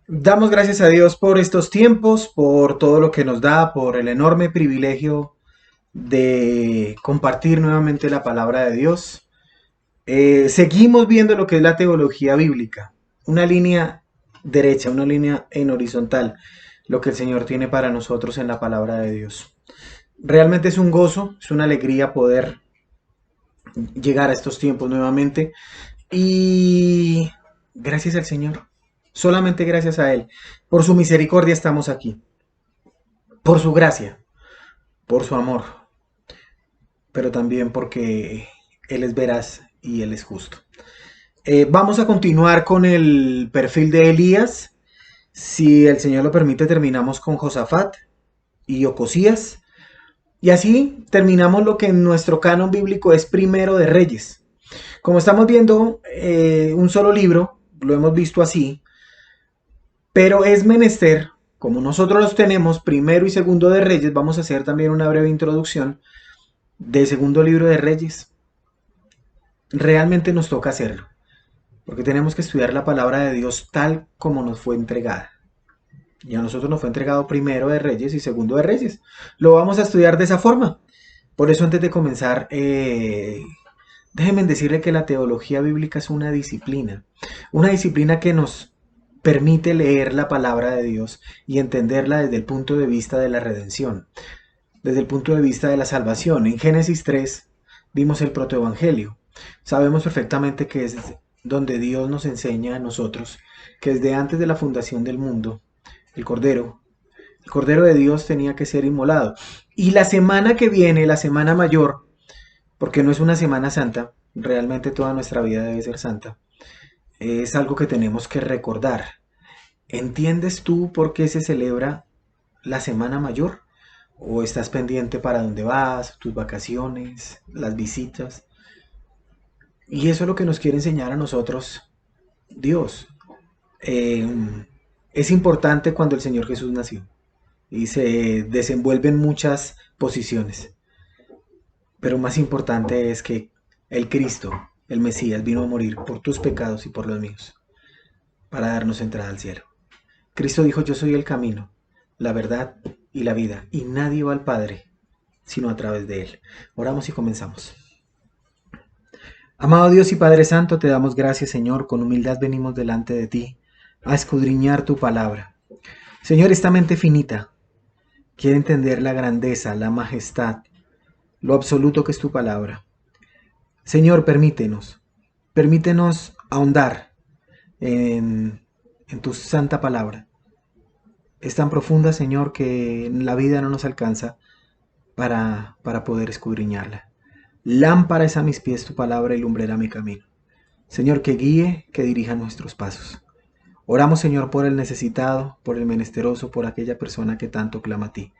Damos gracias a Dios por estos tiempos, por todo lo que nos da, por el enorme privilegio de compartir nuevamente la palabra de Dios. Seguimos viendo lo que es la teología bíblica, una línea derecha, una línea en horizontal, lo que el Señor tiene para nosotros en la palabra de Dios. Realmente es un gozo, es una alegría poder llegar a estos tiempos nuevamente y gracias al Señor, solamente gracias a Él. Por su misericordia estamos aquí, por su gracia, por su amor, pero también porque Él es veraz y Él es justo. Vamos a continuar con el perfil de Elías. Si el Señor lo permite, terminamos con Josafat y Ocosías. Y así terminamos lo que en nuestro canon bíblico es Primero de Reyes. Como estamos viendo un solo libro, lo hemos visto así, pero es menester, como nosotros los tenemos, Primero y Segundo de Reyes, vamos a hacer también una breve introducción del segundo libro de Reyes. Realmente nos toca hacerlo, porque tenemos que estudiar la palabra de Dios tal como nos fue entregada. Y a nosotros nos fue entregado Primero de Reyes y Segundo de Reyes. Lo vamos a estudiar de esa forma. Por eso antes de comenzar, déjenme decirle que la teología bíblica es una disciplina que nos permite leer la palabra de Dios y entenderla desde el punto de vista de la redención, desde el punto de vista de la salvación. En Génesis 3 vimos el protoevangelio. Sabemos perfectamente que es donde Dios nos enseña a nosotros que desde antes de la fundación del mundo, el Cordero, el Cordero de Dios tenía que ser inmolado. Y la semana que viene, la semana mayor, porque no es una semana santa, realmente toda nuestra vida debe ser santa, es algo que tenemos que recordar. ¿Entiendes tú por qué se celebra la semana mayor? ¿O estás pendiente para dónde vas, tus vacaciones, las visitas? Y eso es lo que nos quiere enseñar a nosotros Dios. Eh, es importante cuando el Señor Jesús nació y se desenvuelven muchas posiciones. Pero más importante es que el Cristo, el Mesías, vino a morir por tus pecados y por los míos, para darnos entrada al cielo. Cristo dijo, yo soy el camino, la verdad y la vida, y nadie va al Padre sino a través de Él. Oramos y comenzamos. Amado Dios y Padre Santo, te damos gracias, Señor, con humildad venimos delante de ti a escudriñar tu palabra. Señor, esta mente finita quiere entender la grandeza, la majestad, lo absoluto que es tu palabra. Señor, permítenos ahondar en tu santa palabra. Es tan profunda, Señor, que la vida no nos alcanza para poder escudriñarla. Lámpara es a mis pies tu palabra y lumbrera mi camino. Señor, que guíe, que dirija nuestros pasos. Oramos, Señor, por el necesitado, por el menesteroso, por aquella persona que tanto clama a ti.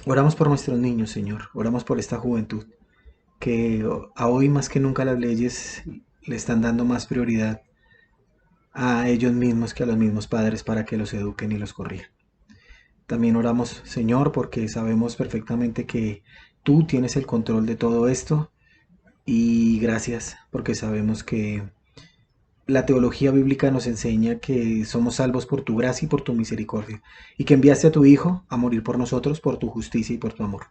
Oramos por nuestros niños, Señor. Oramos por esta juventud, que a hoy más que nunca las leyes le están dando más prioridad a ellos mismos que a los mismos padres para que los eduquen y los corrijan. También oramos, Señor, porque sabemos perfectamente que tú tienes el control de todo esto y gracias porque sabemos que la teología bíblica nos enseña que somos salvos por tu gracia y por tu misericordia y que enviaste a tu Hijo a morir por nosotros por tu justicia y por tu amor.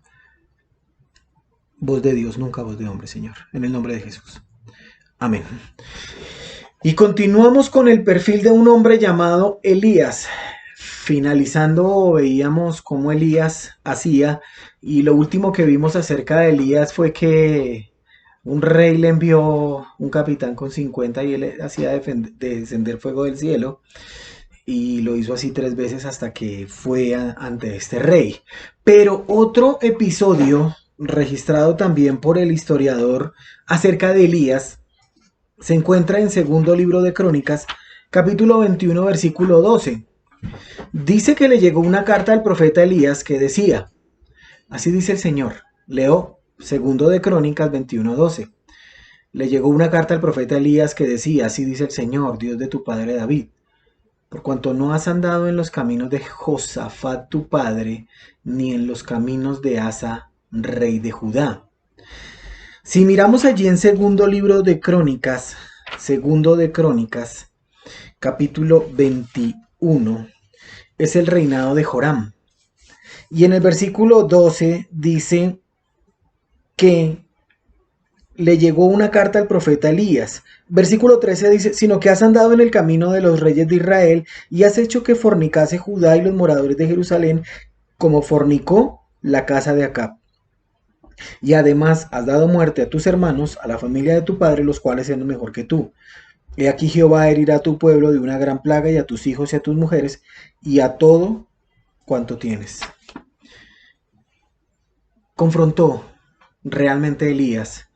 Voz de Dios, nunca voz de hombre, Señor. En el nombre de Jesús. Amén. Y continuamos con el perfil de un hombre llamado Elías. Finalizando veíamos cómo Elías hacía y lo último que vimos acerca de Elías fue que un rey le envió un capitán con 50 y él hacía descender fuego del cielo y lo hizo así 3 veces hasta que fue ante este rey. Pero otro episodio registrado también por el historiador acerca de Elías se encuentra en segundo libro de Crónicas, capítulo 21, versículo 12. Dice que le llegó una carta al profeta Elías que decía, así dice el Señor, leo segundo de Crónicas 21:12. Le llegó una carta al profeta Elías que decía, así dice el Señor, Dios de tu padre David, por cuanto no has andado en los caminos de Josafat tu padre, ni en los caminos de Asa, rey de Judá. Si miramos allí en segundo de Crónicas, capítulo 21, 1 es el reinado de Joram. Y en el versículo 12 dice que le llegó una carta al profeta Elías. Versículo 13 dice, sino que has andado en el camino de los reyes de Israel y has hecho que fornicase Judá y los moradores de Jerusalén como fornicó la casa de Acab. Y además has dado muerte a tus hermanos, a la familia de tu padre, los cuales eran mejor que tú. He aquí Jehová herirá a tu pueblo de una gran plaga y a tus hijos y a tus mujeres y a todo cuanto tienes. Confrontó realmente Elías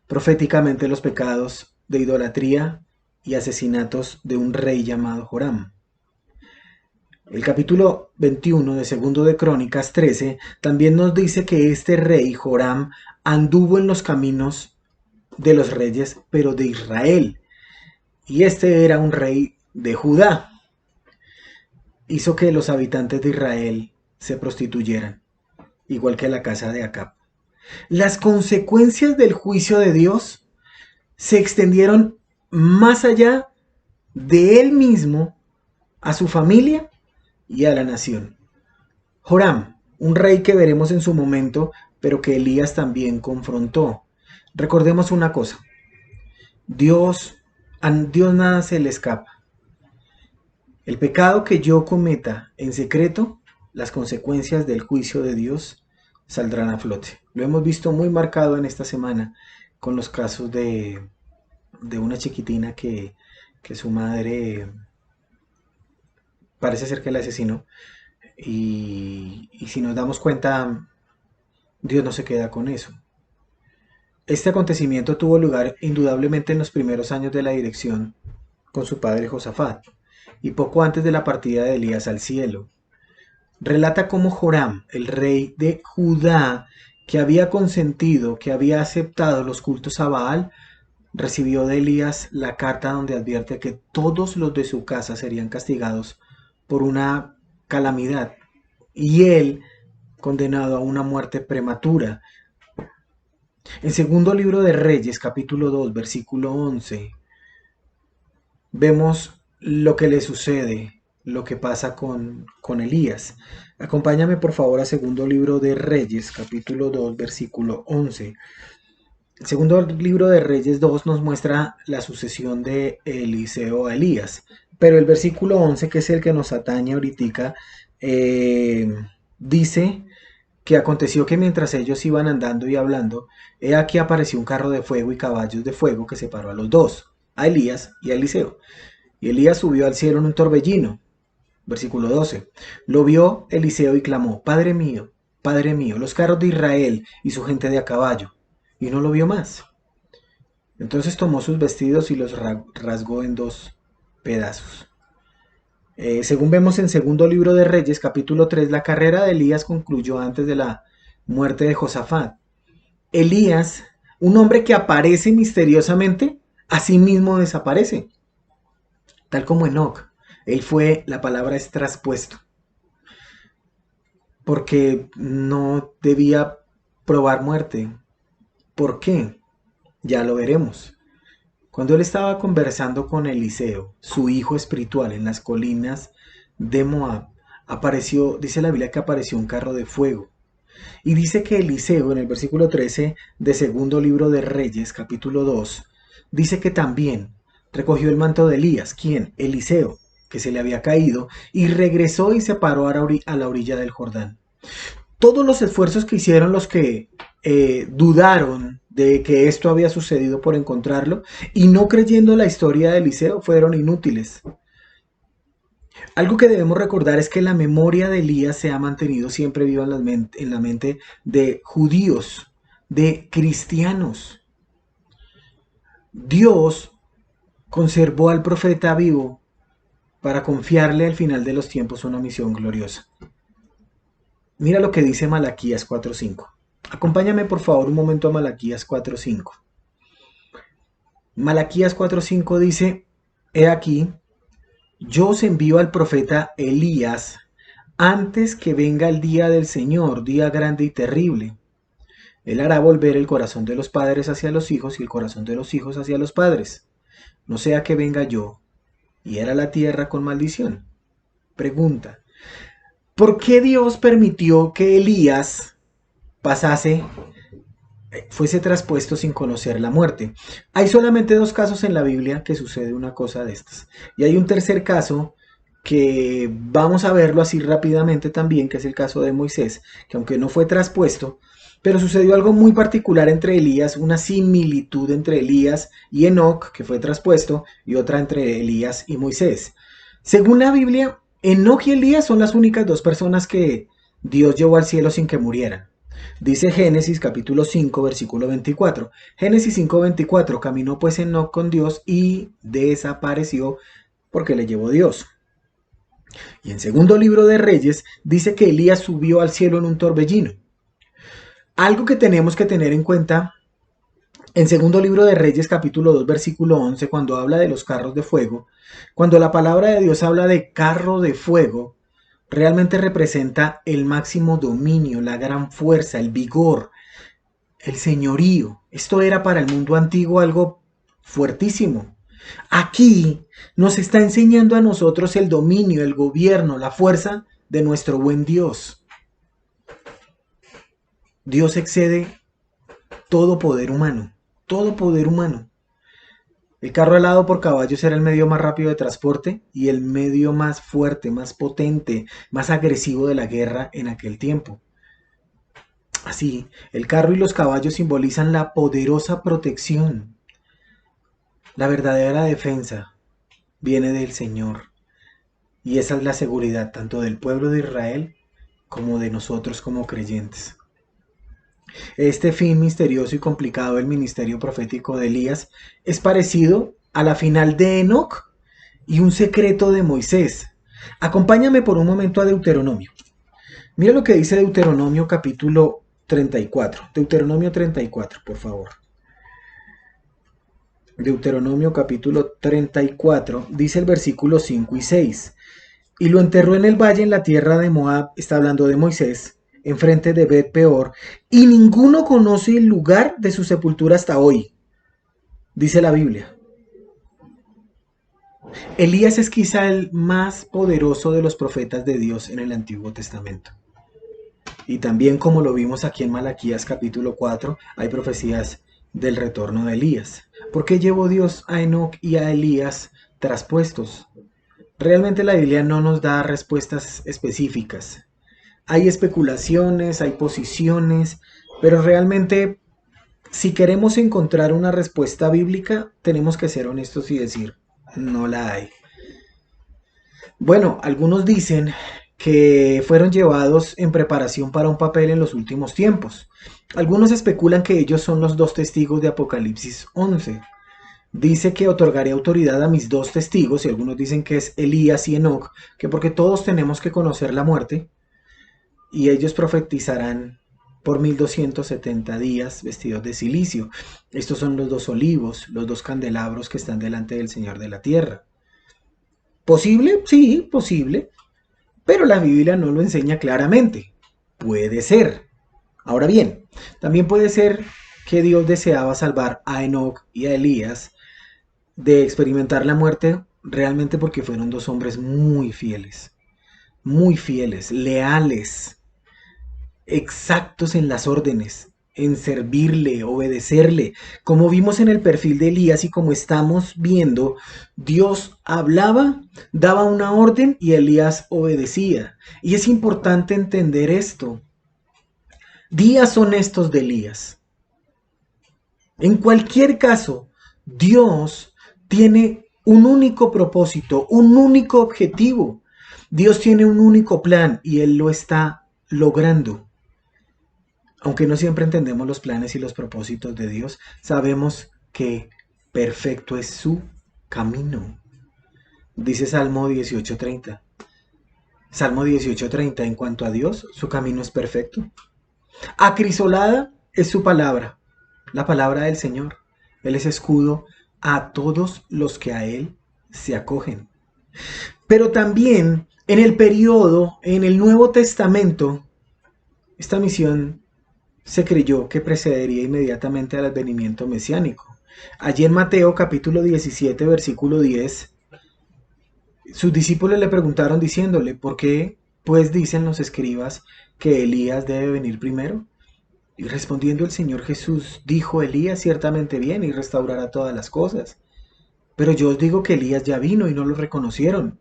proféticamente los pecados de idolatría y asesinatos de un rey llamado Joram. El capítulo 21 de Segundo de Crónicas 13 también nos dice que este rey Joram anduvo en los caminos de los reyes, pero de Israel. Y este era un rey de Judá. Hizo que los habitantes de Israel se prostituyeran, igual que la casa de Acab. Las consecuencias del juicio de Dios se extendieron más allá de él mismo, a su familia y a la nación. Joram, un rey que veremos en su momento, pero que Elías también confrontó. Recordemos una cosa, a Dios nada se le escapa. El pecado que yo cometa en secreto, las consecuencias del juicio de Dios saldrán a flote. Lo hemos visto muy marcado en esta semana con los casos de una chiquitina que su madre parece ser que la asesinó. Y si nos damos cuenta, Dios no se queda con eso. Este acontecimiento tuvo lugar indudablemente en los primeros años de la dirección con su padre Josafat y poco antes de la partida de Elías al cielo. Relata cómo Joram, el rey de Judá, que había consentido, que había aceptado los cultos a Baal, recibió de Elías la carta donde advierte que todos los de su casa serían castigados por una calamidad y él condenado a una muerte prematura. En segundo libro de Reyes, capítulo 2, versículo 11, vemos lo que le sucede, lo que pasa con Elías. Acompáñame por favor a segundo libro de Reyes, capítulo 2, versículo 11. El segundo libro de Reyes 2 nos muestra la sucesión de Eliseo a Elías, pero el versículo 11, que es el que nos atañe ahorita, dice que aconteció que mientras ellos iban andando y hablando, he aquí apareció un carro de fuego y caballos de fuego que separó a los dos, a Elías y a Eliseo. Y Elías subió al cielo en un torbellino. Versículo 12. Lo vio Eliseo y clamó, Padre mío, los carros de Israel y su gente de a caballo. Y no lo vio más. Entonces tomó sus vestidos y los rasgó en dos pedazos. Según vemos en segundo libro de Reyes, capítulo 3, la carrera de Elías concluyó antes de la muerte de Josafat. Elías, un hombre que aparece misteriosamente, así mismo desaparece. Tal como Enoc, él fue, la palabra es traspuesto, porque no debía probar muerte. ¿Por qué? Ya lo veremos. Cuando él estaba conversando con Eliseo, su hijo espiritual, en las colinas de Moab, apareció, dice la Biblia que apareció un carro de fuego. Y dice que Eliseo, en el versículo 13 de segundo libro de Reyes, capítulo 2, dice que también recogió el manto de Elías. ¿Quién? Eliseo, que se le había caído, y regresó y se paró a la orilla del Jordán. Todos los esfuerzos que hicieron los que dudaron de que esto había sucedido por encontrarlo y no creyendo la historia de Eliseo fueron inútiles. Algo que debemos recordar es que la memoria de Elías se ha mantenido siempre viva en la mente de judíos, de cristianos. Dios conservó al profeta vivo para confiarle al final de los tiempos una misión gloriosa. Mira lo que dice Malaquías 4:5. Acompáñame por favor un momento a Malaquías 4:5. Malaquías 4:5 dice, he aquí, yo os envío al profeta Elías antes que venga el día del Señor, día grande y terrible. Él hará volver el corazón de los padres hacia los hijos y el corazón de los hijos hacia los padres. No sea que venga yo y hiera la tierra con maldición. Pregunta: ¿por qué Dios permitió que Elías fuese traspuesto sin conocer la muerte? Hay solamente dos casos en la Biblia que sucede una cosa de estas. Y hay un tercer caso que vamos a verlo así rápidamente también, que es el caso de Moisés, que aunque no fue traspuesto, pero sucedió algo muy particular entre Elías, una similitud entre Elías y Enoc, que fue traspuesto, y otra entre Elías y Moisés. Según la Biblia, Enoc y Elías son las únicas dos personas que Dios llevó al cielo sin que murieran. Dice Génesis capítulo 5 versículo 24. Génesis 5:24: caminó pues Enoc con Dios y desapareció porque le llevó Dios. Y en segundo libro de Reyes dice que Elías subió al cielo en un torbellino. Algo que tenemos que tener en cuenta en segundo libro de Reyes capítulo 2 versículo 11, cuando habla de los carros de fuego, cuando la palabra de Dios habla de carro de fuego, realmente representa el máximo dominio, la gran fuerza, el vigor, el señorío. Esto era para el mundo antiguo algo fuertísimo. Aquí nos está enseñando a nosotros el dominio, el gobierno, la fuerza de nuestro buen Dios. Dios excede todo poder humano, todo poder humano. El carro alado por caballos era el medio más rápido de transporte y el medio más fuerte, más potente, más agresivo de la guerra en aquel tiempo. Así, el carro y los caballos simbolizan la poderosa protección. La verdadera defensa viene del Señor. Y esa es la seguridad tanto del pueblo de Israel como de nosotros como creyentes. Este fin misterioso y complicado del ministerio profético de Elías es parecido a la final de Enoc y un secreto de Moisés. Acompáñame por un momento a Deuteronomio. Mira lo que dice Deuteronomio capítulo 34. Deuteronomio 34, por favor. Deuteronomio capítulo 34, dice el versículo 5 y 6. Y lo enterró en el valle en la tierra de Moab, está hablando de Moisés, enfrente de Bet Peor, y ninguno conoce el lugar de su sepultura hasta hoy, dice la Biblia. Elías es quizá el más poderoso de los profetas de Dios en el Antiguo Testamento. Y también, como lo vimos aquí en Malaquías capítulo 4, hay profecías del retorno de Elías. ¿Por qué llevó Dios a Enoc y a Elías traspuestos? Realmente la Biblia no nos da respuestas específicas. Hay especulaciones, hay posiciones, pero realmente si queremos encontrar una respuesta bíblica, tenemos que ser honestos y decir, no la hay. Bueno, algunos dicen que fueron llevados en preparación para un papel en los últimos tiempos. Algunos especulan que ellos son los dos testigos de Apocalipsis 11. Dice que otorgaré autoridad a mis dos testigos, y algunos dicen que es Elías y Enoc, que porque todos tenemos que conocer la muerte, y ellos profetizarán por 1270 días vestidos de silicio. Estos son los dos olivos, los dos candelabros que están delante del Señor de la tierra. ¿Posible? Sí, posible. Pero la Biblia no lo enseña claramente. Puede ser. Ahora bien, también puede ser que Dios deseaba salvar a Enoc y a Elías de experimentar la muerte realmente porque fueron dos hombres muy fieles, leales, exactos en las órdenes, en servirle, obedecerle. Como vimos en el perfil de Elías y como estamos viendo, Dios hablaba, daba una orden y Elías obedecía. Y es importante entender esto. Días son estos de Elías. En cualquier caso, Dios tiene un único propósito, un único objetivo. Dios tiene un único plan y Él lo está logrando. Aunque no siempre entendemos los planes y los propósitos de Dios, sabemos que perfecto es su camino. Dice Salmo 18:30. Salmo 18:30, en cuanto a Dios, su camino es perfecto. Acrisolada es su palabra, la palabra del Señor. Él es escudo a todos los que a Él se acogen. Pero también en el periodo, en el Nuevo Testamento, esta misión se creyó que precedería inmediatamente al advenimiento mesiánico. Allí en Mateo capítulo 17, versículo 10, Sus discípulos le preguntaron diciéndole, ¿por qué pues dicen los escribas que Elías debe venir primero? Y respondiendo el Señor Jesús dijo, Elías ciertamente viene y restaurará todas las cosas. Pero yo os digo que Elías ya vino y no lo reconocieron,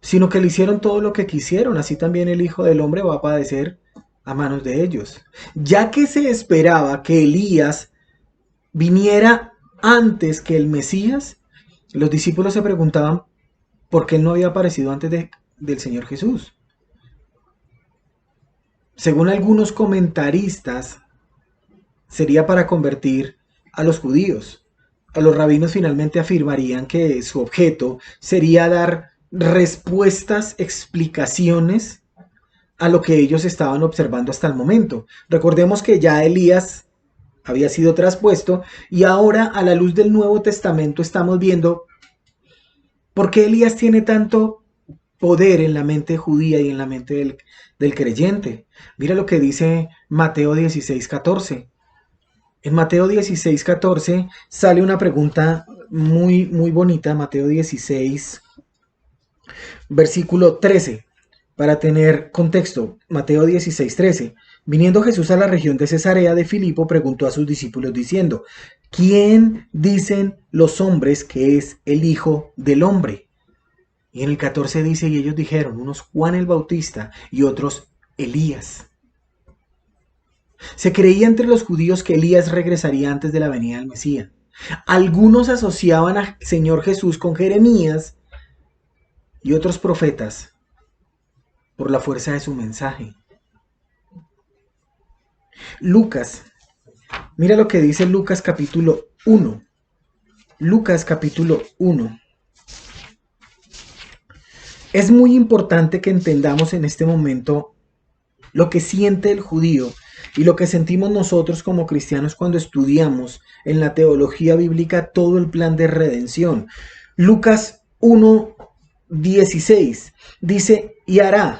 sino que le hicieron todo lo que quisieron, así también el Hijo del Hombre va a padecer a manos de ellos. Ya que se esperaba que Elías viniera antes que el Mesías, los discípulos se preguntaban por qué él no había aparecido antes del Señor Jesús. Según algunos comentaristas, sería para convertir a los judíos. A los rabinos finalmente afirmarían que su objeto sería dar respuestas, explicaciones a lo que ellos estaban observando hasta el momento. Recordemos que ya Elías había sido traspuesto y ahora a la luz del Nuevo Testamento estamos viendo por qué Elías tiene tanto poder en la mente judía y en la mente del creyente. Mira lo que dice Mateo 16:14. En Mateo 16:14 sale una pregunta muy, muy bonita, Mateo 16, versículo 13, para tener contexto, Mateo 16:13. Viniendo Jesús a la región de Cesarea de Filipo, preguntó a sus discípulos diciendo, ¿quién dicen los hombres que es el Hijo del Hombre? Y en el 14 dice, y ellos dijeron, unos Juan el Bautista y otros Elías. Se creía entre los judíos que Elías regresaría antes de la venida del Mesías. Algunos asociaban al Señor Jesús con Jeremías y otros profetas por la fuerza de su mensaje. Lucas, mira lo que dice Lucas capítulo 1. Lucas capítulo 1. Es muy importante que entendamos en este momento lo que siente el judío y lo que sentimos nosotros como cristianos cuando estudiamos en la teología bíblica todo el plan de redención. Lucas 1:16 dice, y hará,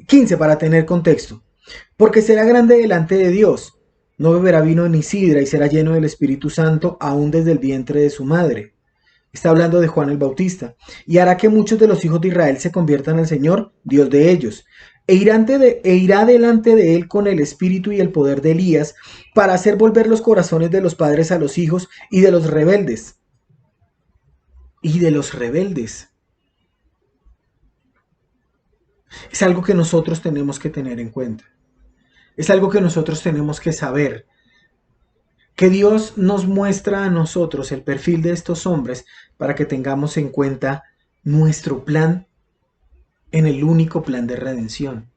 15 para tener contexto, porque será grande delante de Dios, no beberá vino ni sidra y será lleno del Espíritu Santo aún desde el vientre de su madre. Está hablando de Juan el Bautista. Y hará que muchos de los hijos de Israel se conviertan al Señor, Dios de ellos. E irá delante de él con el espíritu y el poder de Elías, para hacer volver los corazones de los padres a los hijos y de los rebeldes. Y de los rebeldes. Es algo que nosotros tenemos que tener en cuenta. Es algo que nosotros tenemos que saber. Que Dios nos muestra a nosotros el perfil de estos hombres para que tengamos en cuenta nuestro plan en el único plan de redención.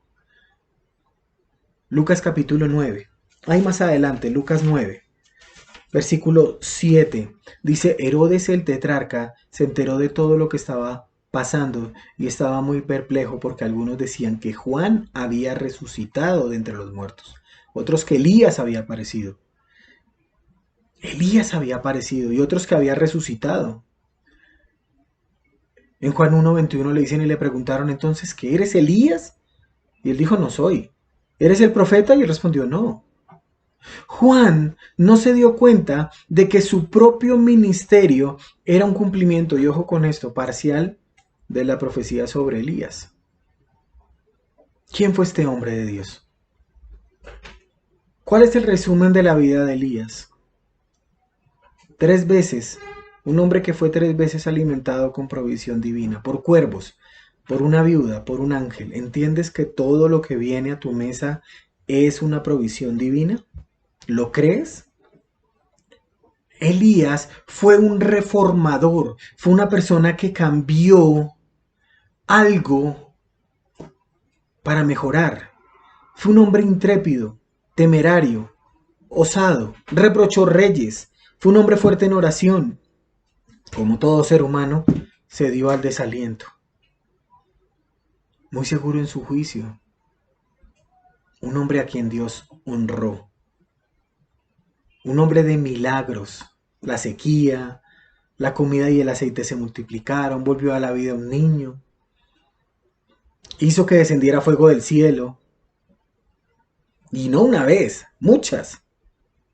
Lucas capítulo 9. Ahí más adelante, Lucas 9, versículo 7. Dice, Herodes el tetrarca se enteró de todo lo que estaba pasando y estaba muy perplejo porque algunos decían que Juan había resucitado de entre los muertos, otros que Elías había aparecido. Elías había aparecido y otros que había resucitado. En Juan 1:21 le dicen y le preguntaron entonces, ¿qué eres Elías? Y él dijo, no soy. ¿Eres el profeta? Y él respondió, no. Juan no se dio cuenta de que su propio ministerio era un cumplimiento, y ojo con esto, parcial de la profecía sobre Elías. ¿Quién fue este hombre de Dios? ¿Cuál es el resumen de la vida de Elías? 3 veces, un hombre que fue 3 veces alimentado con provisión divina, por cuervos, por una viuda, por un ángel. ¿Entiendes que todo lo que viene a tu mesa es una provisión divina? ¿Lo crees? Elías fue un reformador, fue una persona que cambió algo para mejorar. Fue un hombre intrépido, temerario, osado, reprochó reyes, fue un hombre fuerte en oración. Como todo ser humano, se dio al desaliento. Muy seguro en su juicio. Un hombre a quien Dios honró. Un hombre de milagros. La sequía, la comida y el aceite se multiplicaron, volvió a la vida un niño. Hizo que descendiera fuego del cielo. Y no una vez, muchas.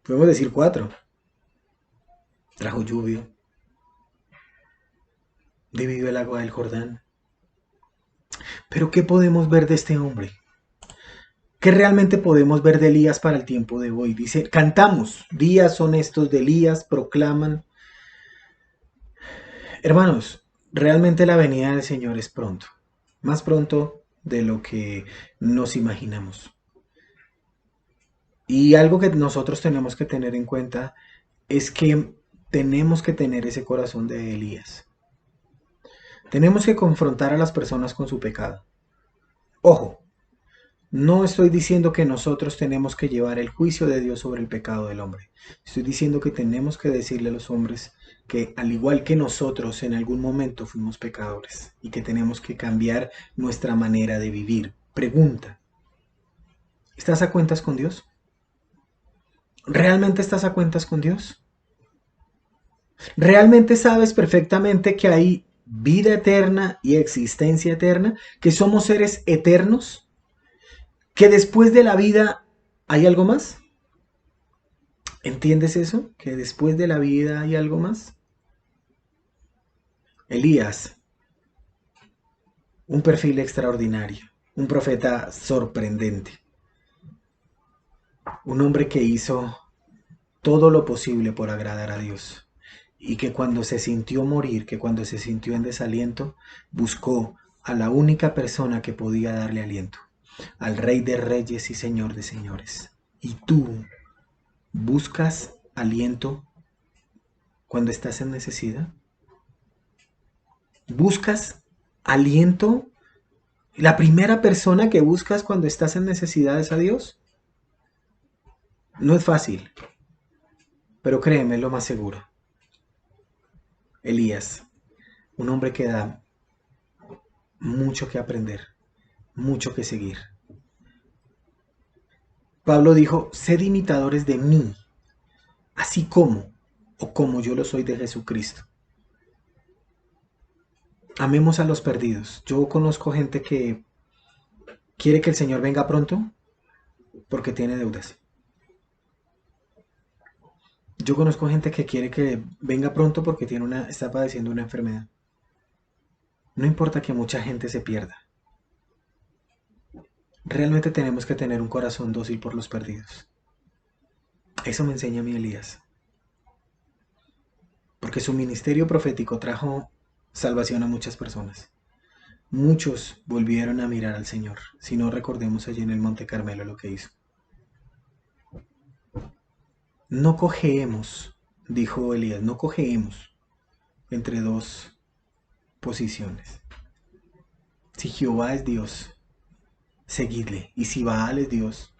Podemos decir 4. Trajo lluvia. dividió el agua del Jordán. Pero ¿qué podemos ver de este hombre? ¿Qué realmente podemos ver de Elías para el tiempo de hoy? Dice, cantamos, días son estos de Elías, proclaman. Hermanos, realmente la venida del Señor es pronto, más pronto de lo que nos imaginamos. Y algo que nosotros tenemos que tener en cuenta es que tenemos que tener ese corazón de Elías. Tenemos que confrontar a las personas con su pecado. Ojo, no estoy diciendo que nosotros tenemos que llevar el juicio de Dios sobre el pecado del hombre. Estoy diciendo que tenemos que decirle a los hombres que al igual que nosotros en algún momento fuimos pecadores y que tenemos que cambiar nuestra manera de vivir. Pregunta, ¿estás a cuentas con Dios? ¿Realmente estás a cuentas con Dios? ¿Realmente sabes perfectamente que hay vida eterna y existencia eterna? ¿Que somos seres eternos? ¿Que después de la vida hay algo más? ¿Entiendes eso? ¿Que después de la vida hay algo más? Elías, un perfil extraordinario, un profeta sorprendente, un hombre que hizo todo lo posible por agradar a Dios y que cuando se sintió morir, que cuando se sintió en desaliento, buscó a la única persona que podía darle aliento, al Rey de Reyes y Señor de Señores. ¿Y tú buscas aliento cuando estás en necesidad? ¿Buscas aliento? ¿La primera persona que buscas cuando estás en necesidad es a Dios? No es fácil, pero créeme, es lo más seguro. Elías, un hombre que da mucho que aprender, mucho que seguir. Pablo dijo, sed imitadores de mí, así como o como yo lo soy de Jesucristo. Amemos a los perdidos. Yo conozco gente que quiere que el Señor venga pronto porque tiene deudas. Yo conozco gente que quiere que venga pronto porque está padeciendo una enfermedad. No importa que mucha gente se pierda. Realmente tenemos que tener un corazón dócil por los perdidos. Eso me enseña a mí Elías. Porque su ministerio profético trajo salvación a muchas personas. Muchos volvieron a mirar al Señor. Si no, recordemos allí en el Monte Carmelo lo que hizo. No cojeemos, dijo Elías, no cojeemos entre dos posiciones. Si Jehová es Dios, seguidle. Y si Baal es Dios,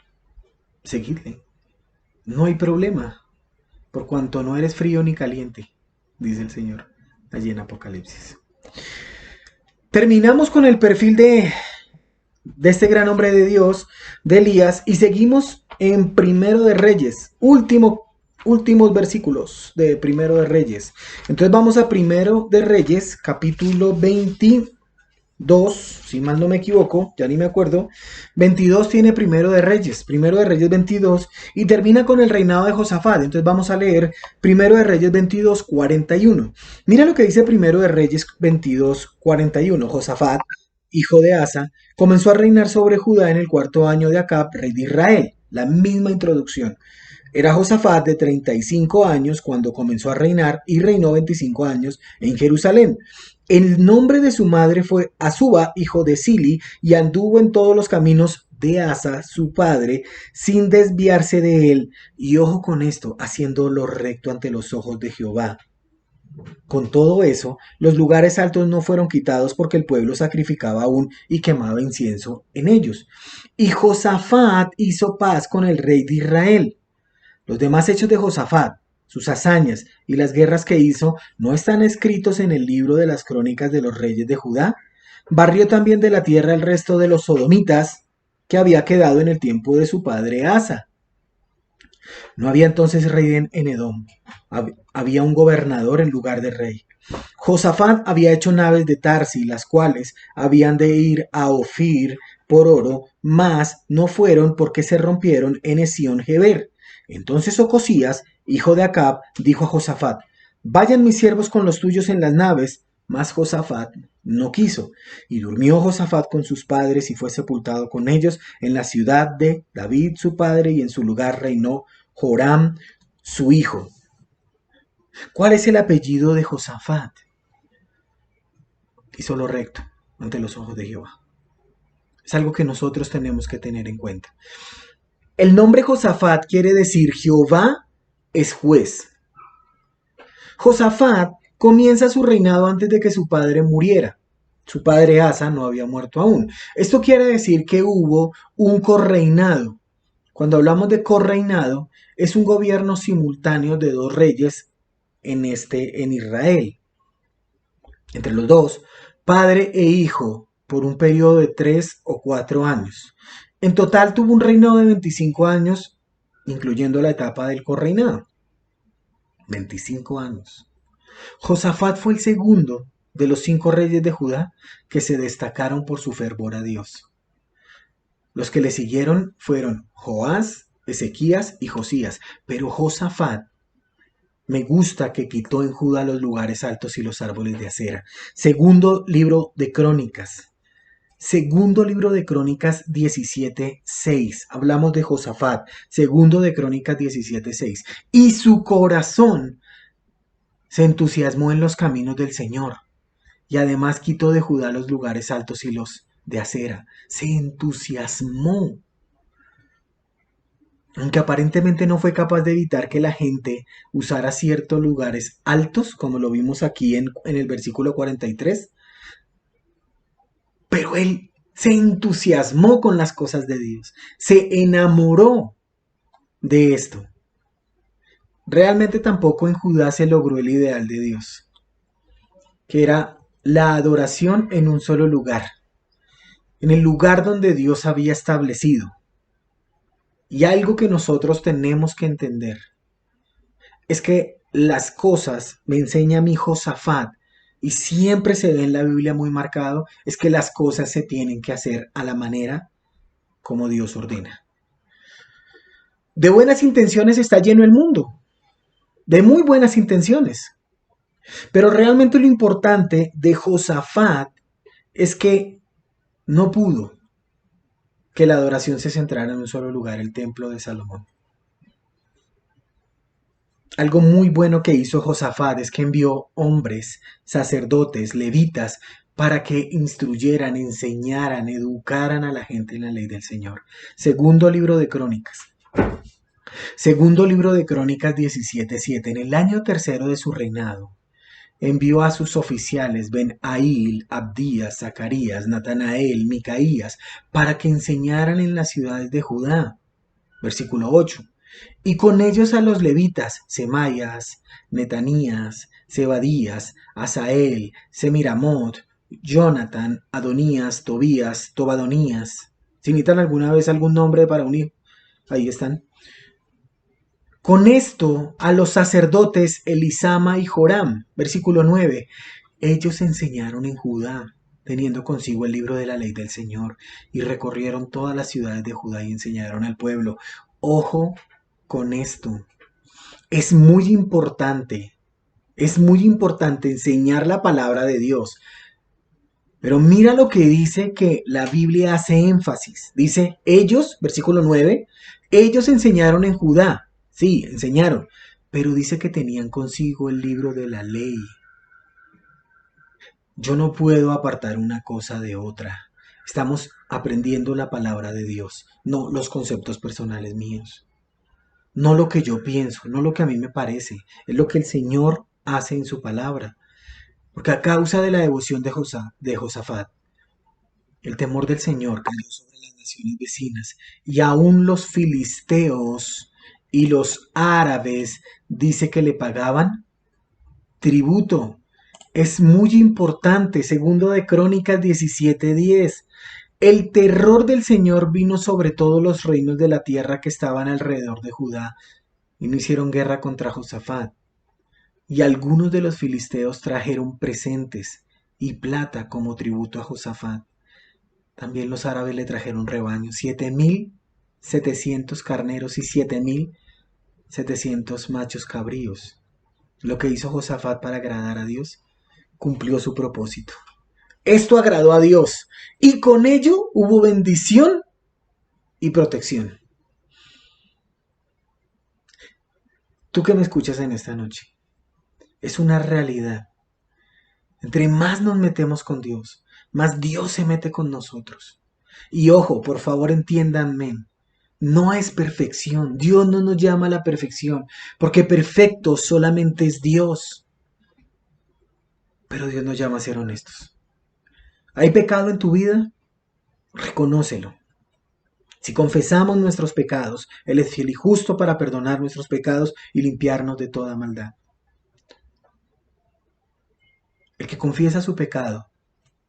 seguidle. No hay problema, por cuanto no eres frío ni caliente, dice el Señor allí en Apocalipsis. Terminamos con el perfil de este gran hombre de Dios, de Elías, y seguimos en Primero de Reyes, últimos versículos de Primero de Reyes. Entonces vamos a Primero de Reyes, capítulo 22, si mal no me equivoco, ya ni me acuerdo. 22 tiene Primero de Reyes 22, y termina con el reinado de Josafat. Entonces vamos a leer Primero de Reyes 22, 41. Mira lo que dice Primero de Reyes 22, 41. Josafat, hijo de Asa, comenzó a reinar sobre Judá en el cuarto año de Acab, rey de Israel. La misma introducción. Era Josafat de 35 años cuando comenzó a reinar y reinó 25 años en Jerusalén. El nombre de su madre fue Azuba, hijo de Sili, y anduvo en todos los caminos de Asa, su padre, sin desviarse de él. Y ojo con esto, haciendo lo recto ante los ojos de Jehová. Con todo eso, los lugares altos no fueron quitados porque el pueblo sacrificaba aún y quemaba incienso en ellos. Y Josafat hizo paz con el rey de Israel. Los demás hechos de Josafat, sus hazañas y las guerras que hizo, ¿no están escritos en el libro de las crónicas de los reyes de Judá? Barrió también de la tierra el resto de los sodomitas que había quedado en el tiempo de su padre Asa. No había entonces rey en Edom, había un gobernador en lugar de rey. Josafat había hecho naves de Tarsi, las cuales habían de ir a Ofir por oro, mas no fueron porque se rompieron en Esión-Geber. Entonces Ocosías, hijo de Acab, dijo a Josafat: vayan mis siervos con los tuyos en las naves, Mas Josafat no quiso, y durmió Josafat con sus padres y fue sepultado con ellos en la ciudad de David su padre, y en su lugar reinó Joram su hijo. ¿Cuál es el apellido de Josafat? Hizo lo recto ante los ojos de Jehová. Es algo que nosotros tenemos que tener en cuenta. El nombre Josafat quiere decir Jehová es juez. Josafat comienza su reinado antes de que su padre muriera. Su padre Asa no había muerto aún. Esto quiere decir que hubo un correinado. Cuando hablamos de correinado, es un gobierno simultáneo de dos reyes en Israel. Entre los dos, padre e hijo, por un periodo de 3 o 4 años. En total tuvo un reinado de 25 años, incluyendo la etapa del correinado. 25 años. Josafat fue el segundo de los 5 reyes de Judá que se destacaron por su fervor a Dios. Los que le siguieron fueron Joás, Ezequías y Josías, pero Josafat me gusta que quitó en Judá los lugares altos y los árboles de acera. Segundo libro de Crónicas. Segundo libro de Crónicas 17:6. Hablamos de Josafat. Segundo de Crónicas 17:6. Y su corazón se entusiasmó en los caminos del Señor. Y además quitó de Judá los lugares altos y los de acera. Se entusiasmó. Aunque aparentemente no fue capaz de evitar que la gente usara ciertos lugares altos, como lo vimos aquí en el versículo 43, pero él se entusiasmó con las cosas de Dios, se enamoró de esto. Realmente tampoco en Judá se logró el ideal de Dios, que era la adoración en un solo lugar, en el lugar donde Dios había establecido. Y algo que nosotros tenemos que entender es que las cosas, me enseña mi Josafat, y siempre se ve en la Biblia muy marcado, es que las cosas se tienen que hacer a la manera como Dios ordena. De buenas intenciones está lleno el mundo, de muy buenas intenciones. Pero realmente lo importante de Josafat es que no pudo que la adoración se centrara en un solo lugar, el templo de Salomón. Algo muy bueno que hizo Josafat es que envió hombres, sacerdotes, levitas, para que instruyeran, enseñaran, educaran a la gente en la ley del Señor. Segundo libro de Crónicas. Segundo libro de Crónicas 17:7. En el año tercero de su reinado, envió a sus oficiales Ben-Ail, Abdías, Zacarías, Natanael, Micaías, para que enseñaran en las ciudades de Judá. Versículo 8. Y con ellos a los levitas, Semaías, Netanías, Zebadías, Asael, Semiramot, Jonathan, Adonías, Tobías, Tobadonías. Si necesitan alguna vez algún nombre para unir, ahí están. Con esto a los sacerdotes Elisama y Joram, versículo 9, ellos enseñaron en Judá, teniendo consigo el libro de la ley del Señor, y recorrieron todas las ciudades de Judá y enseñaron al pueblo. Ojo con esto, es muy importante enseñar la palabra de Dios. Pero mira lo que dice que la Biblia hace énfasis. Dice, ellos, versículo 9, ellos enseñaron en Judá. Sí, enseñaron. Pero dice que tenían consigo el libro de la ley. Yo no puedo apartar una cosa de otra. Estamos aprendiendo la palabra de Dios, no los conceptos personales míos. No lo que yo pienso, no lo que a mí me parece. Es lo que el Señor hace en su palabra. Porque a causa de la devoción de Josafat, el temor del Señor cayó sobre las naciones vecinas, y aún los filisteos y los árabes dice que le pagaban tributo. Es muy importante, segundo de Crónicas 17:10. El terror del Señor vino sobre todos los reinos de la tierra que estaban alrededor de Judá, y no hicieron guerra contra Josafat. Y algunos de los filisteos trajeron presentes y plata como tributo a Josafat. También los árabes le trajeron rebaños, 7,700 carneros y 7,700 machos cabríos. Lo que hizo Josafat para agradar a Dios cumplió su propósito. Esto agradó a Dios y con ello hubo bendición y protección. Tú que me escuchas en esta noche, es una realidad. Entre más nos metemos con Dios, más Dios se mete con nosotros. Y ojo, por favor entiéndanme, no es perfección. Dios no nos llama a la perfección, porque perfecto solamente es Dios. Pero Dios nos llama a ser honestos. ¿Hay pecado en tu vida? Reconócelo. Si confesamos nuestros pecados, Él es fiel y justo para perdonar nuestros pecados y limpiarnos de toda maldad. El que confiesa su pecado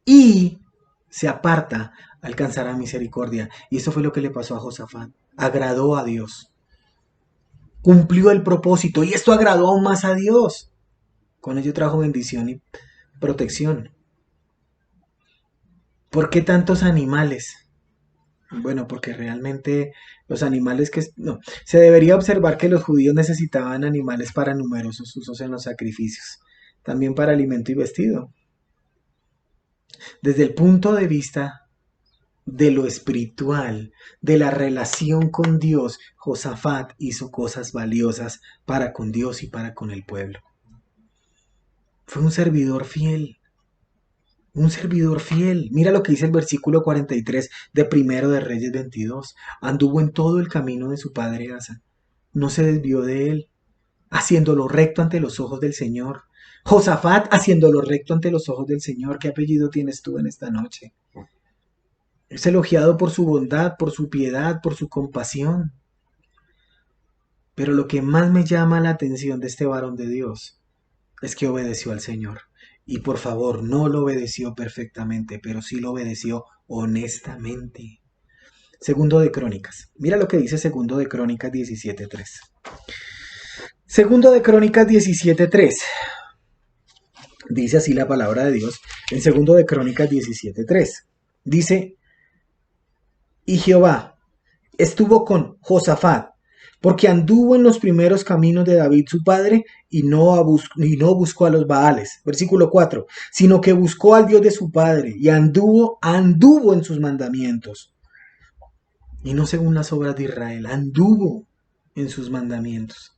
y se aparta alcanzará misericordia. Y eso fue lo que le pasó a Josafat. Agradó a Dios. Cumplió el propósito y esto agradó aún más a Dios. Con ello trajo bendición y protección. ¿Por qué tantos animales? Bueno, porque realmente los animales que... No, se debería observar que los judíos necesitaban animales para numerosos usos en los sacrificios, también para alimento y vestido. Desde el punto de vista de lo espiritual, de la relación con Dios, Josafat hizo cosas valiosas para con Dios y para con el pueblo. Fue un servidor fiel. Un servidor fiel. Mira lo que dice el versículo 43 de Primero de Reyes 22. Anduvo en todo el camino de su padre Asa. No se desvió de él, haciendo lo recto ante los ojos del Señor. Josafat haciendo lo recto ante los ojos del Señor. ¿Qué apellido tienes tú en esta noche? Es elogiado por su bondad, por su piedad, por su compasión. Pero lo que más me llama la atención de este varón de Dios es que obedeció al Señor. Y por favor, no lo obedeció perfectamente, pero sí lo obedeció honestamente. Segundo de Crónicas. Mira lo que dice Segundo de Crónicas 17:3. Segundo de Crónicas 17:3. Dice así la palabra de Dios en Segundo de Crónicas 17:3. Dice, y Jehová estuvo con Josafat, porque anduvo en los primeros caminos de David su padre y no buscó a los Baales. Versículo 4, sino que buscó al Dios de su padre y anduvo en sus mandamientos. Y no según las obras de Israel, anduvo en sus mandamientos.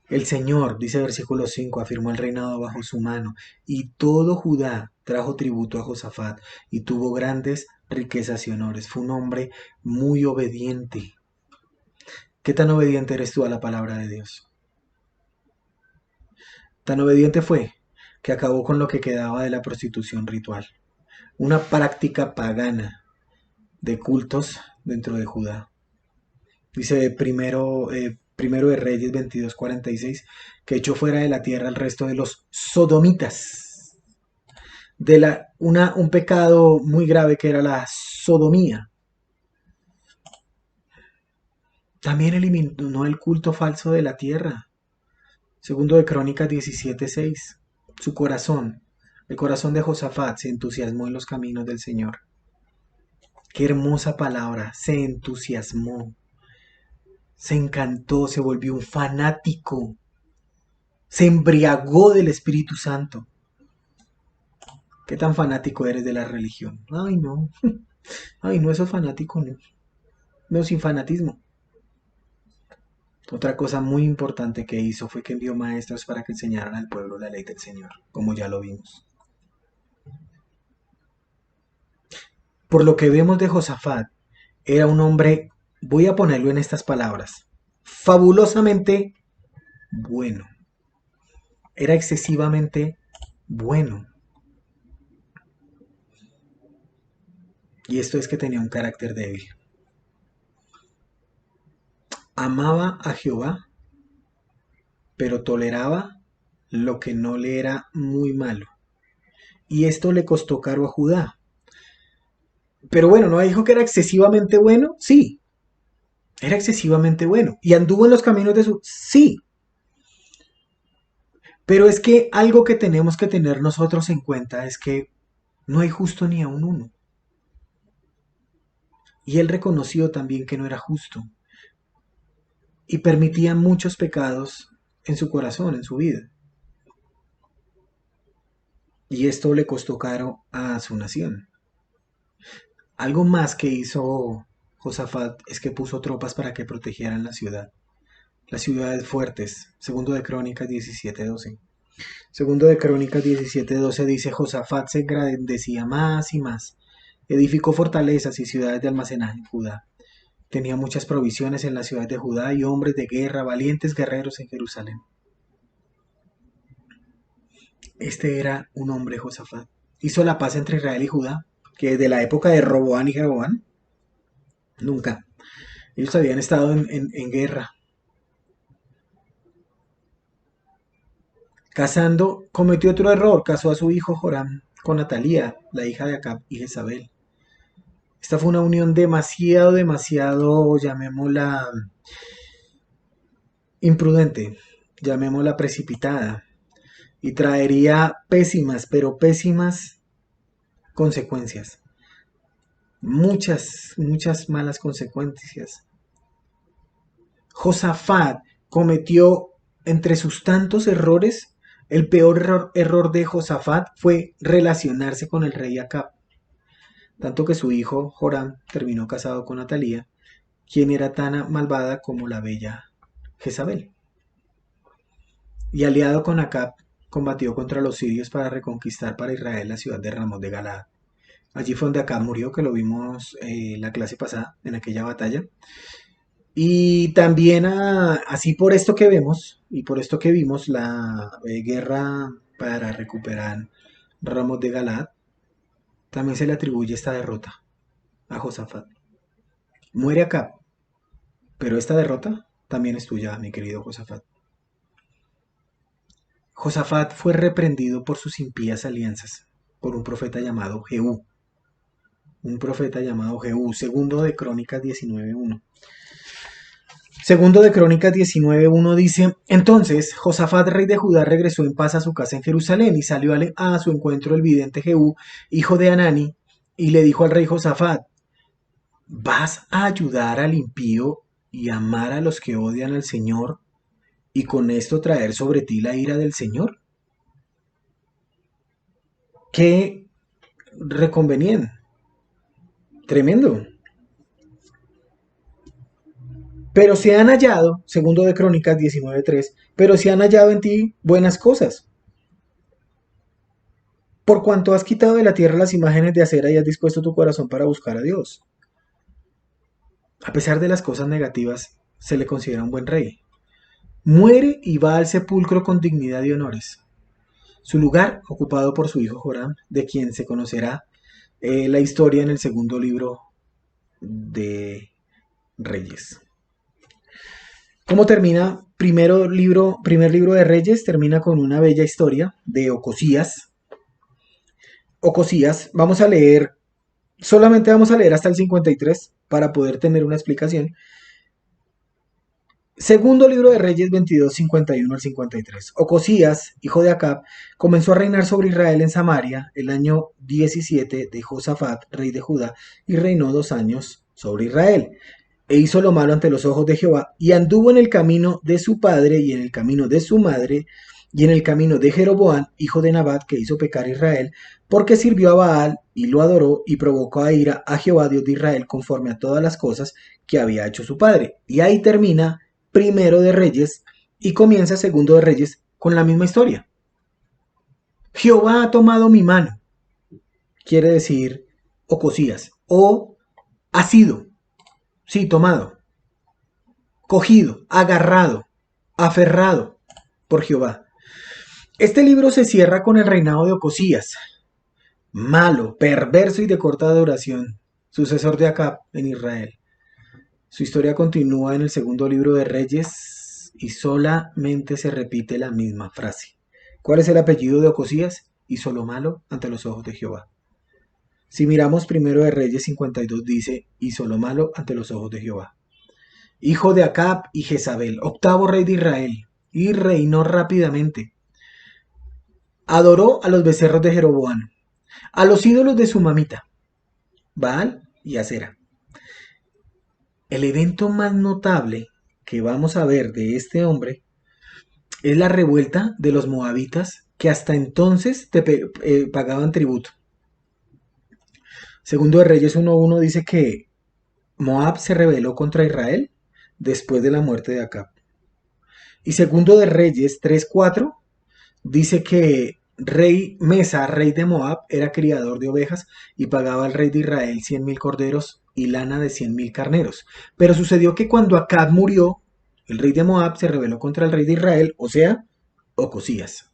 El Señor, dice versículo 5, afirmó el reinado bajo su mano, y todo Judá trajo tributo a Josafat, y tuvo grandes riquezas y honores. Fue un hombre muy obediente. ¿Qué tan obediente eres tú a la palabra de Dios? Tan obediente fue que acabó con lo que quedaba de la prostitución ritual, una práctica pagana de cultos dentro de Judá. Dice primero de Reyes 22:46 que echó fuera de la tierra el resto de los sodomitas, un pecado muy grave que era la sodomía. También eliminó el culto falso de la tierra. Segundo de Crónicas 17:6. Su corazón, el corazón de Josafat, se entusiasmó en los caminos del Señor. Qué hermosa palabra, se entusiasmó, se encantó, se volvió un fanático, se embriagó del Espíritu Santo. ¿Qué tan fanático eres de la religión? Ay, no. Ay, no, eso es fanático, no. No, sin fanatismo. Otra cosa muy importante que hizo fue que envió maestros para que enseñaran al pueblo la ley del Señor, como ya lo vimos. Por lo que vemos de Josafat, era un hombre, voy a ponerlo en estas palabras, fabulosamente bueno. Era excesivamente bueno. Y esto es que tenía un carácter débil. Amaba a Jehová, pero toleraba lo que no le era muy malo. Y esto le costó caro a Judá. Pero bueno, ¿no dijo que era excesivamente bueno? Sí, era excesivamente bueno. ¿Y anduvo en los caminos de su...? Sí. Pero es que algo que tenemos que tener nosotros en cuenta es que no hay justo ni a un uno. Y él reconoció también que no era justo. Y permitía muchos pecados en su corazón, en su vida. y esto le costó caro a su nación. Algo más que hizo Josafat es que puso tropas para que protegieran la ciudad. Las ciudades fuertes, segundo de Crónicas 17:12. Segundo de Crónicas 17:12 dice: Josafat se engrandecía más y más. Edificó fortalezas y ciudades de almacenaje en Judá. Tenía muchas provisiones en las ciudades de Judá y hombres de guerra, valientes guerreros en Jerusalén. Este era un hombre Josafat. Hizo la paz entre Israel y Judá, que desde la época de Roboán y Jeroboán, nunca. Ellos habían estado en guerra. Casando, cometió otro error, casó a su hijo Joram con Atalía, la hija de Acab y Jezabel. Esta fue una unión demasiado, llamémosla imprudente, llamémosla precipitada, y traería pésimas, pero pésimas consecuencias. Muchas malas consecuencias. Josafat cometió, entre sus tantos errores, el peor error de Josafat fue relacionarse con el rey Acab, tanto que su hijo Joram terminó casado con Atalía, quien era tan malvada como la bella Jezabel. Y aliado con Acab, combatió contra los sirios para reconquistar para Israel la ciudad de Ramot de Galaad. Allí fue donde Acab murió, que lo vimos la clase pasada, en aquella batalla. Y también así por esto que vemos y por esto que vimos, la guerra para recuperar Ramot de Galaad, también se le atribuye esta derrota a Josafat. Muere Acab, pero esta derrota también es tuya, mi querido Josafat. Josafat fue reprendido por sus impías alianzas, por un profeta llamado Jehú. Segundo de Crónicas 19:1. Segundo de Crónicas 19:1 dice: Entonces Josafat, rey de Judá, regresó en paz a su casa en Jerusalén, y salió a su encuentro el vidente Jehú, hijo de Hanani, y le dijo al rey Josafat: ¿Vas a ayudar al impío y amar a los que odian al Señor, y con esto traer sobre ti la ira del Señor? ¡Qué reconveniente! Tremendo. Pero se han hallado, segundo de Crónicas 19:3, pero se han hallado en ti buenas cosas, por cuanto has quitado de la tierra las imágenes de acera y has dispuesto tu corazón para buscar a Dios. A pesar de las cosas negativas, se le considera un buen rey. Muere y va al sepulcro con dignidad y honores. Su lugar ocupado por su hijo Joram, de quien se conocerá la historia en el segundo libro de Reyes. ¿Cómo termina? Primer libro de Reyes termina con una bella historia de Ocosías. Solamente vamos a leer hasta el 53 para poder tener una explicación. Segundo libro de Reyes 22, 51 al 53. Ocosías, hijo de Acab, comenzó a reinar sobre Israel en Samaria el año 17 de Josafat, rey de Judá, y reinó 2 años sobre Israel. E hizo lo malo ante los ojos de Jehová, y anduvo en el camino de su padre, y en el camino de su madre, y en el camino de Jeroboam, hijo de Nabat, que hizo pecar a Israel, porque sirvió a Baal, y lo adoró, y provocó a ira a Jehová, Dios de Israel, conforme a todas las cosas que había hecho su padre. Y ahí termina Primero de Reyes, y comienza Segundo de Reyes con la misma historia. Jehová ha tomado mi mano, quiere decir Ocosías, o ha sido, sí, tomado, cogido, agarrado, aferrado por Jehová. Este libro se cierra con el reinado de Ocosías, malo, perverso y de corta duración, sucesor de Acab en Israel. Su historia continúa en el segundo libro de Reyes y solamente se repite la misma frase. ¿Cuál es el apellido de Ocosías? Hizo lo malo ante los ojos de Jehová. Si miramos primero de Reyes 52 dice: hizo lo malo ante los ojos de Jehová. Hijo de Acab y Jezabel, octavo rey de Israel, y reinó rápidamente. Adoró a los becerros de Jeroboam, a los ídolos de su mamita, Baal y Acera. El evento más notable que vamos a ver de este hombre es la revuelta de los moabitas que hasta entonces pagaban tributo. Segundo de Reyes 1:1 dice que Moab se rebeló contra Israel después de la muerte de Acab. Y segundo de Reyes 3:4 dice que rey Mesa, rey de Moab, era criador de ovejas y pagaba al rey de Israel 100,000 corderos y lana de 100,000 carneros. Pero sucedió que cuando Acab murió, el rey de Moab se rebeló contra el rey de Israel, o sea, Ocosías.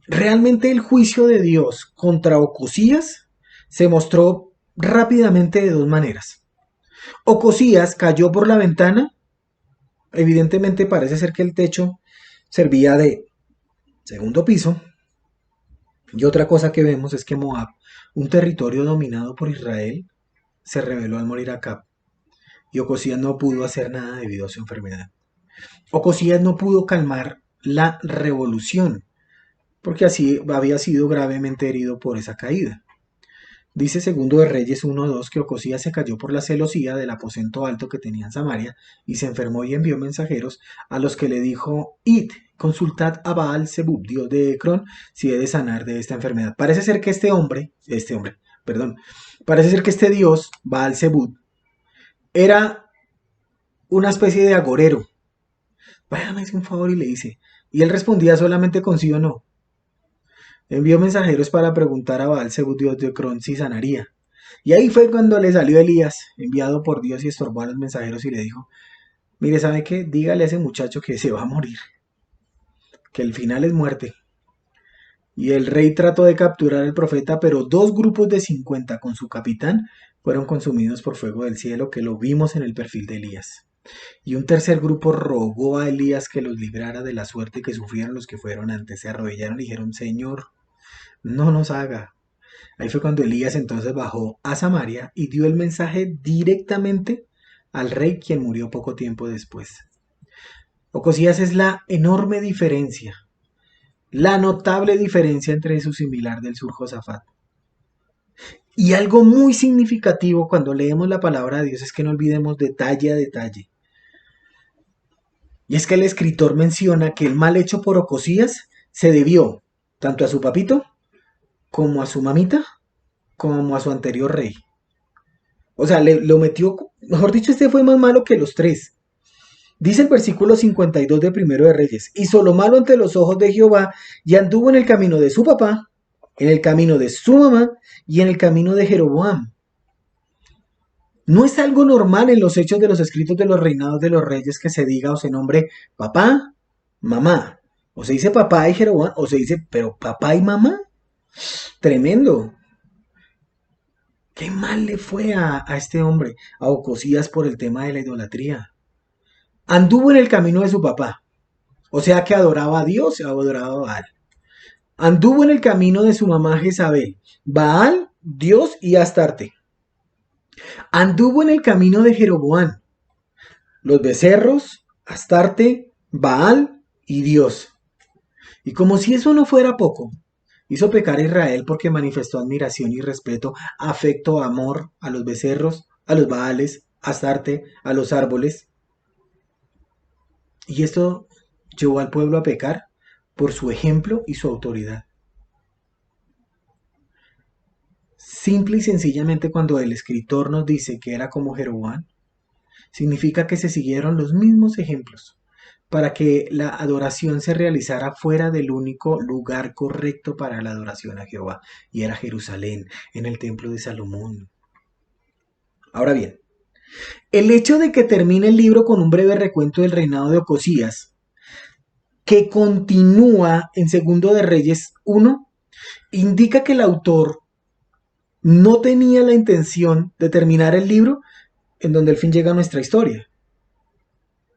Realmente el juicio de Dios contra Ocosías se mostró rápidamente de dos maneras. Ocosías cayó por la ventana. Evidentemente parece ser que el techo servía de segundo piso. Y otra cosa que vemos es que Moab, un territorio dominado por Israel, se rebeló al morir Acab. Y Ocosías no pudo hacer nada debido a su enfermedad. Ocosías no pudo calmar la revolución, porque así había sido gravemente herido por esa caída. Dice segundo de Reyes 1:2 que Ocosías se cayó por la celosía del aposento alto que tenía en Samaria y se enfermó y envió mensajeros a los que le dijo: id, consultad a Baal Zebub, dios de Ecrón, si he de sanar de esta enfermedad. Parece ser que parece ser que este dios, Baal Zebub, era una especie de agorero. Váyame, hace un favor, y le dice. Y él respondía solamente con sí o no. Envió mensajeros para preguntar a Baal Zebub, dios de Ecrón, si sanaría. Y ahí fue cuando le salió Elías, enviado por Dios, y estorbó a los mensajeros y le dijo: mire, ¿sabe qué? Dígale a ese muchacho que se va a morir, que el final es muerte. Y el rey trató de capturar al profeta, pero 2 grupos de 50 con su capitán fueron consumidos por fuego del cielo, que lo vimos en el perfil de Elías. Y un tercer grupo rogó a Elías que los librara de la suerte que sufrieron los que fueron antes. Se arrodillaron y dijeron: Señor, no nos haga. Ahí fue cuando Elías entonces bajó a Samaria y dio el mensaje directamente al rey, quien murió poco tiempo después. Ocosías es la enorme diferencia, la notable diferencia entre su similar del sur Josafat. Y algo muy significativo cuando leemos la palabra de Dios es que no olvidemos detalle a detalle. Y es que el escritor menciona que el mal hecho por Ocosías se debió tanto a su papito, como a su mamita, como a su anterior rey. O sea, lo metió, mejor dicho, este fue más malo que los tres. Dice el versículo 52 de Primero de Reyes: hizo lo malo ante los ojos de Jehová y anduvo en el camino de su papá, en el camino de su mamá y en el camino de Jeroboam. No es algo normal en los hechos de los escritos de los reinados de los reyes que se diga o se nombre papá, mamá. O se dice papá y Jeroboam, o se dice, pero papá y mamá. Tremendo. Qué mal le fue a este hombre, a Ocosías, por el tema de la idolatría. Anduvo en el camino de su papá, o sea que adoraba a Dios y adoraba a Baal. Anduvo en el camino de su mamá Jezabel, Baal, Dios y Astarte. Anduvo en el camino de Jeroboam, los becerros, Astarte, Baal y Dios. Y como si eso no fuera poco, hizo pecar a Israel porque manifestó admiración y respeto, afecto, amor a los becerros, a los Baales, a Astarte, a los árboles. Y esto llevó al pueblo a pecar por su ejemplo y su autoridad. Simple y sencillamente, cuando el escritor nos dice que era como Jeroboam, significa que se siguieron los mismos ejemplos para que la adoración se realizara fuera del único lugar correcto para la adoración a Jehová, y era Jerusalén, en el templo de Salomón. Ahora bien, el hecho de que termine el libro con un breve recuento del reinado de Ocosías, que continúa en Segundo de Reyes 1, indica que el autor no tenía la intención de terminar el libro en donde al fin llega nuestra historia.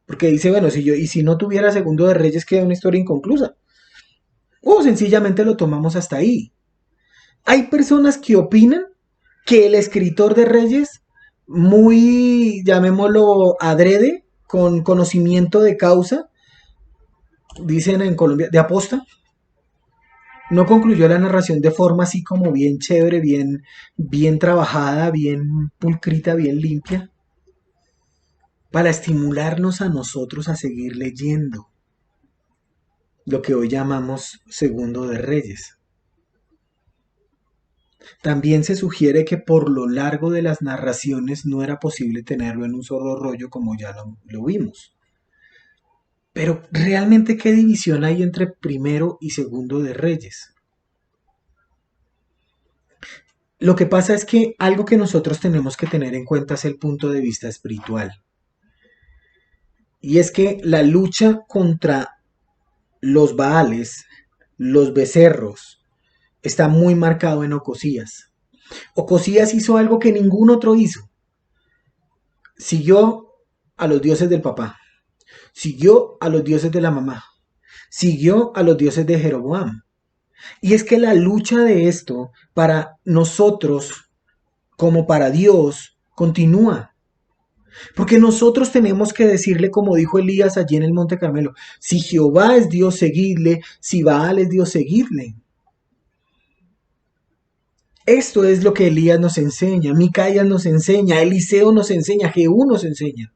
Porque dice, bueno, si no tuviera Segundo de Reyes, queda una historia inconclusa. O sencillamente lo tomamos hasta ahí. Hay personas que opinan que el escritor de Reyes, muy, llamémoslo adrede, con conocimiento de causa, dicen en Colombia, de aposta, no concluyó la narración de forma así como bien chévere, bien trabajada, bien pulcrita, bien limpia, para estimularnos a nosotros a seguir leyendo. lo que hoy llamamos Segundo de Reyes. También se sugiere que por lo largo de las narraciones no era posible tenerlo en un solo rollo como ya lo vimos. Pero realmente, ¿qué división hay entre primero y segundo de Reyes? Lo que pasa es que algo que nosotros tenemos que tener en cuenta es el punto de vista espiritual. Y es que la lucha contra los Baales, los becerros, está muy marcado en Ocosías. Ocosías hizo algo que ningún otro hizo. Siguió a los dioses del papá, siguió a los dioses de la mamá, siguió a los dioses de Jeroboam. Y es que la lucha de esto para nosotros como para Dios continúa. Porque nosotros tenemos que decirle, como dijo Elías allí en el Monte Carmelo, si Jehová es Dios, seguidle, si Baal es Dios, seguidle. Esto es lo que Elías nos enseña, Micaías nos enseña, Eliseo nos enseña, Jehú nos enseña.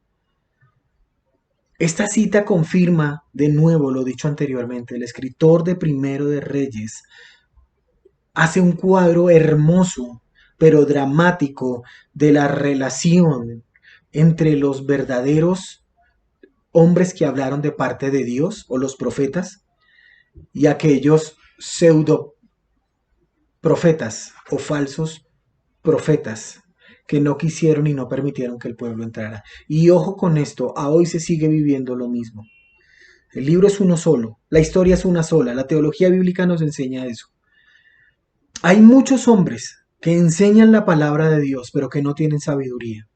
Esta cita confirma de nuevo lo dicho anteriormente. El escritor de Primero de Reyes hace un cuadro hermoso, pero dramático, de la relación entre los verdaderos hombres que hablaron de parte de Dios o los profetas y aquellos pseudo profetas o falsos profetas que no quisieron y no permitieron que el pueblo entrara. Y ojo con esto, a hoy se sigue viviendo lo mismo. El libro es uno solo, la historia es una sola, la teología bíblica nos enseña eso. Hay muchos hombres que enseñan la palabra de Dios, pero que no tienen sabiduría.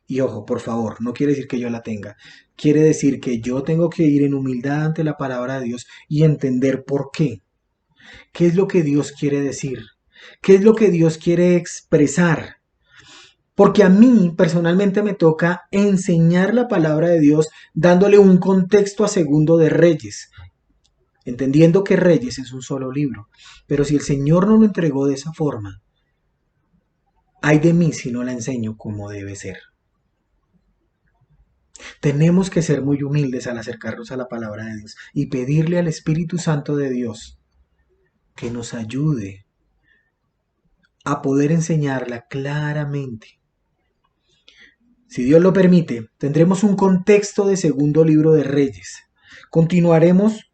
Y ojo, por favor, no quiere decir que yo la tenga. Quiere decir que yo tengo que ir en humildad ante la palabra de Dios y entender por qué. ¿Qué es lo que Dios quiere decir? ¿Qué es lo que Dios quiere expresar? Porque a mí personalmente me toca enseñar la palabra de Dios dándole un contexto a Segundo de Reyes, entendiendo que Reyes es un solo libro. Pero si el Señor no lo entregó de esa forma, ay de mí si no la enseño como debe ser. Tenemos que ser muy humildes al acercarnos a la palabra de Dios y pedirle al Espíritu Santo de Dios que nos ayude a poder enseñarla claramente. Si Dios lo permite, tendremos un contexto de segundo libro de Reyes. Continuaremos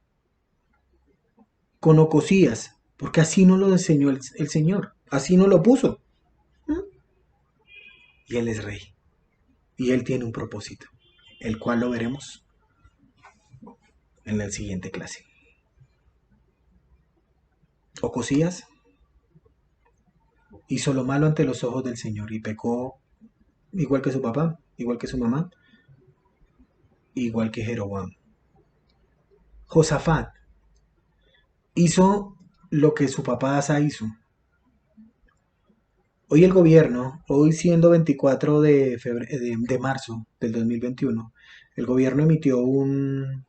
con Ocosías, porque así nos lo enseñó el Señor, así nos lo puso. Y Él es rey, y Él tiene un propósito, el cual lo veremos en la siguiente clase. Ocosías hizo lo malo ante los ojos del Señor y pecó igual que su papá, igual que su mamá, igual que Jeroboam. Josafat hizo lo que su papá Asa hizo. Hoy el gobierno, hoy siendo 24 de marzo del 2021, el gobierno emitió una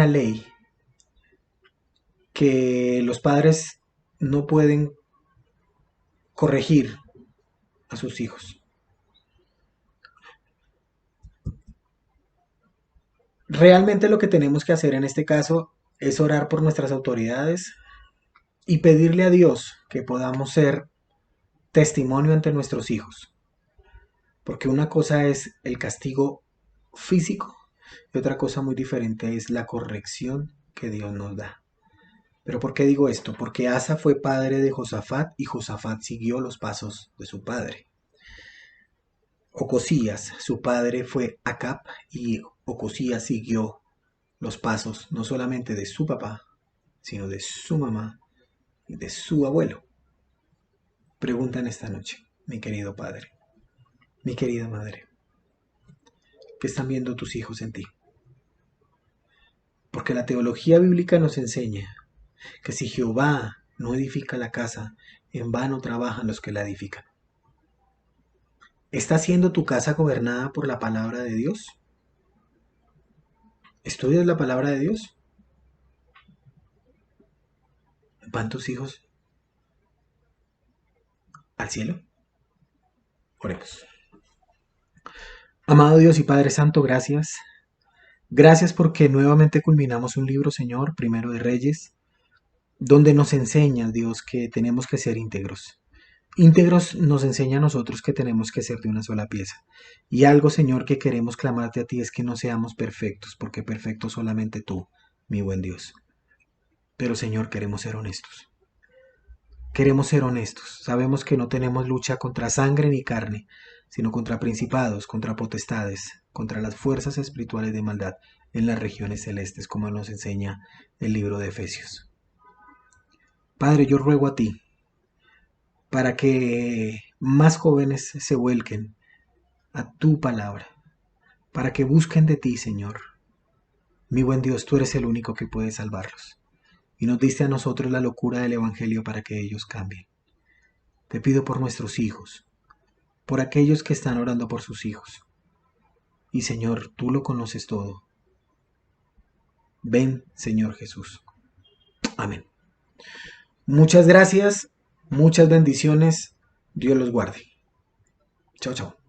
ley que los padres no pueden corregir a sus hijos. Realmente lo que tenemos que hacer en este caso es orar por nuestras autoridades y pedirle a Dios que podamos ser testimonio ante nuestros hijos. Porque una cosa es el castigo físico y otra cosa muy diferente es la corrección que Dios nos da. ¿Pero por qué digo esto? Porque Asa fue padre de Josafat y Josafat siguió los pasos de su padre. Ocosías, su padre fue Acab y Ocosías siguió los pasos no solamente de su papá, sino de su mamá y de su abuelo. Preguntan esta noche, mi querido padre, mi querida madre, ¿qué están viendo tus hijos en ti? Porque la teología bíblica nos enseña que si Jehová no edifica la casa, en vano trabajan los que la edifican. ¿Está siendo tu casa gobernada por la palabra de Dios? ¿Estudias la palabra de Dios? ¿Van tus hijos al cielo? Oremos. Amado Dios y Padre Santo, gracias. Gracias porque nuevamente culminamos un libro, Señor, Primero de Reyes, donde nos enseña, Dios, que tenemos que ser íntegros. Íntegros nos enseña a nosotros que tenemos que ser de una sola pieza. Y algo, Señor, que queremos clamarte a ti es que no seamos perfectos, porque perfecto solamente tú, mi buen Dios. Pero, Señor, queremos ser honestos. Queremos ser honestos. Sabemos que no tenemos lucha contra sangre ni carne, sino contra principados, contra potestades, contra las fuerzas espirituales de maldad en las regiones celestes, como nos enseña el libro de Efesios. Padre, yo ruego a ti para que más jóvenes se vuelquen a tu palabra, para que busquen de ti, Señor. Mi buen Dios, tú eres el único que puede salvarlos. Y nos diste a nosotros la locura del Evangelio para que ellos cambien. Te pido por nuestros hijos, por aquellos que están orando por sus hijos. Y Señor, tú lo conoces todo. Ven, Señor Jesús. Amén. Muchas gracias, muchas bendiciones. Dios los guarde. Chao, chao.